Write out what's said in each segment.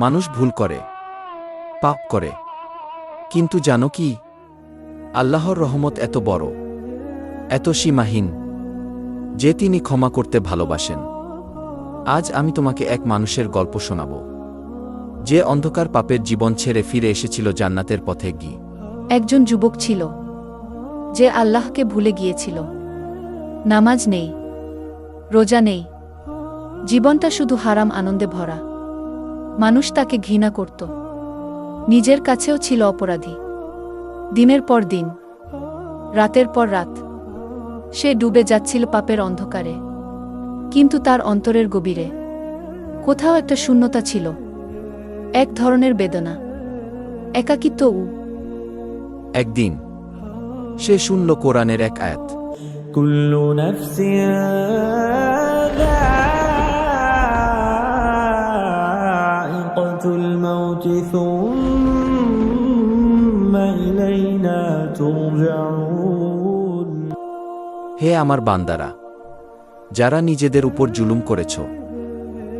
মানুষ ভুল করে, পাপ করে, কিন্তু জানো কি, আল্লাহর রহমত এত বড়, এত সীমাহীন যে তিনি ক্ষমা করতে ভালোবাসেন। আজ আমি তোমাকে এক মানুষের গল্প শোনাব, যে অন্ধকার পাপের জীবন ছেড়ে ফিরে এসেছিল জান্নাতের পথে গিয়ে। একজন যুবক ছিল যে আল্লাহকে ভুলে গিয়েছিল। নামাজ নেই, রোজা নেই, জীবনটা শুধু হারাম আনন্দে ভরা। মানুষ তাকে ঘৃণা করত, নিজের কাছেও ছিল অপরাধী। দিনের পর দিন, রাতের পর রাত সে ডুবে যাচ্ছিল পাপের অন্ধকারে। কিন্তু তার অন্তরের গভীরে কোথাও একটা শূন্যতা ছিল, এক ধরনের বেদনা, একাকিত্ব। একদিন সে শুনল কোরআনের এক আয়াত, কুল্লু নাফসিন যায়িকাতুল মাউত সুম্মা ইলাইনা তুরজাউন। হে আমার বান্দারা, যারা নিজেদের উপর জুলুম করেছ,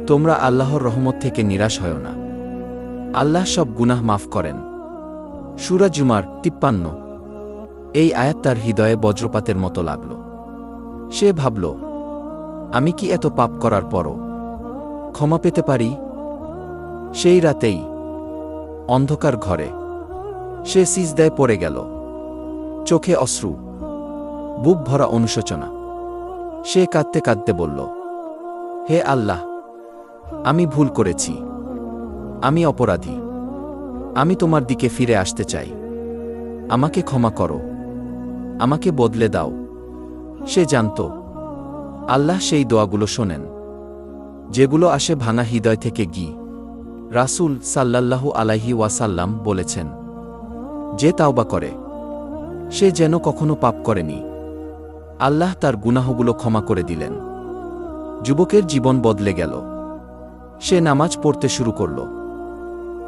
তোমরা আল্লাহর রহমত থেকে নিরাশ হয় না। আল্লাহ সব গুনাহ মাফ করেন। সূরা জুমার 53। এই আয়াত তার হৃদয়ে বজ্রপাতের মতো লাগল। সে ভাবল, আমি কি এত পাপ করার পরও ক্ষমা পেতে পারি? সেই রাতেই অন্ধকার ঘরে সে সিজদায় পড়ে গেল, চোখে অশ্রু, বুক ভরা অনুশোচনা। সে কাঁদতে কাঁদতে বলল, হে আল্লাহ, আমি ভুল করেছি, আমি অপরাধী, আমি তোমার দিকে ফিরে আসতে চাই, আমাকে ক্ষমা করো, আমাকে বদলে দাও। সে জানত আল্লাহ সেই দোয়াগুলো শোনেন, যেগুলো আসে ভাঙা হৃদয় থেকে। রাসূল সাল্লাল্লাহু আলাইহি ওয়াসাল্লাম বলেছেন, যে তাওবা করে সে যেন কখনো পাপ করেনি, আল্লাহ তার গুনাহগুলো ক্ষমা করে দিলেন। যুবকের জীবন বদলে গেল। সে নামাজ পড়তে শুরু করল,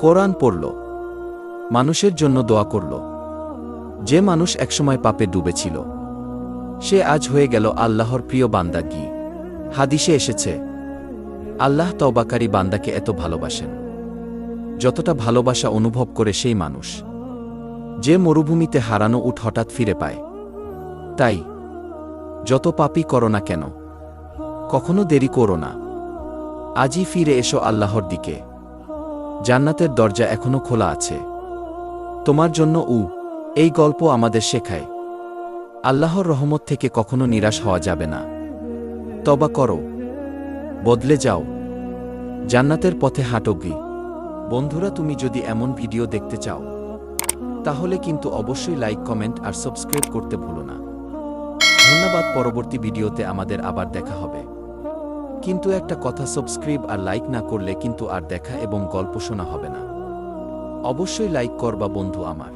কোরআন পড়ল, মানুষের জন্য দোয়া করল। যে মানুষ একসময় পাপে ডুবেছিল, সে আজ হয়ে গেল আল্লাহর প্রিয় বান্দা। হাদিসে এসেছে, আল্লাহ তওবাকারী বান্দাকে এত ভালোবাসেন যতটা ভালোবাসা অনুভব করে সেই মানুষ যে মরুভূমিতে হারানো উট হঠাৎ ফিরে পায়। তাই যত পাপই করো না কেন, কখনো দেরি করো না, আজই ফিরে এসো আল্লাহর দিকে। জান্নাতের দরজা এখনো খোলা আছে তোমার জন্য। এই গল্প আমাদের শেখায়, আল্লাহর রহমত থেকে কখনো নিরাশ হওয়া যাবে না। তওবা করো, বদলে যাও, জান্নাতের পথে হাঁটো। বন্ধুরা, তুমি যদি এমন ভিডিও দেখতে চাও, তাহলে কিন্তু অবশ্যই লাইক, কমেন্ট আর সাবস্ক্রাইব করতে ভুলো না। ধন্যবাদ। পরবর্তী ভিডিওতে আমাদের আবার দেখা হবে। কিন্তু একটা কথা, সাবস্ক্রাইব আর লাইক না করলে কিন্তু আর দেখা এবং গল্প শোনা হবে না। অবশ্যই লাইক করবা বন্ধু আমার।